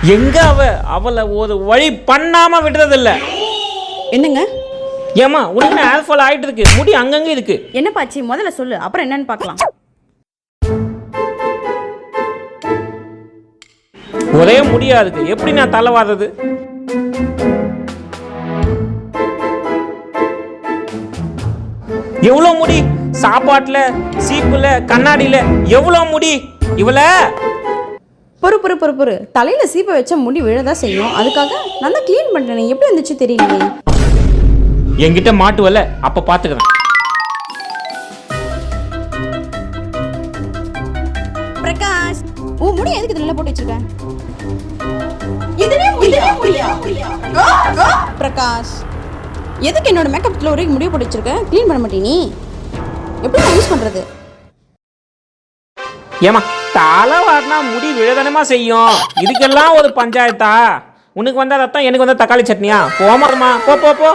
எங்க அவளை ஒரு வழி பண்ணாம விடுறதில்ல. என்னங்க? ஏமா உடனே ஹேர் ஃபால் ஆயிட்டு இருக்கு, முடி அங்கங்க இருக்கு. என்ன பாச்சி, முதல்ல சொல்லு, அப்புறம் என்னன்னு பார்க்கலாம். ஒரே முடியா இருக்கு, எப்படி நான் தலை வாடுறது? எவ்வளவு முடி சாப்பாட்டுல, சீப்புல, கண்ணாடியில எவ்வளவு முடி இவள. பொறு தலையில சீப்பை வச்ச முடி விழதான் செய்யும். அதுக்காக நான் தான் கிளீன் பண்றேன். எப்படி இருந்துச்சு தெரியலையே. என்கிட்ட மாட்டுவல, அப்ப பாத்துக்கிறேன். பிரகாஷ், உன் முடி எதுக்கு இதுல போட்டு வச்சிருக்க? பிரகாஷ், எதுக்கு என்னோட மேக்கப்ல ஒரே முடிய போட்டு வச்சிருக்க? க்ளீன் பண்ண மாட்டே நீ? எப்படி நான் யூஸ் பண்றது? ஏமா தலை வாட்டினா முடி விழதானமா செய்யும், இதுக்கெல்லாம் ஒரு பஞ்சாயத்தா? உனக்கு வந்தா ரத்தம், எனக்கு வந்தா தக்காளி சட்னியா? போமாமா, போ போ போ.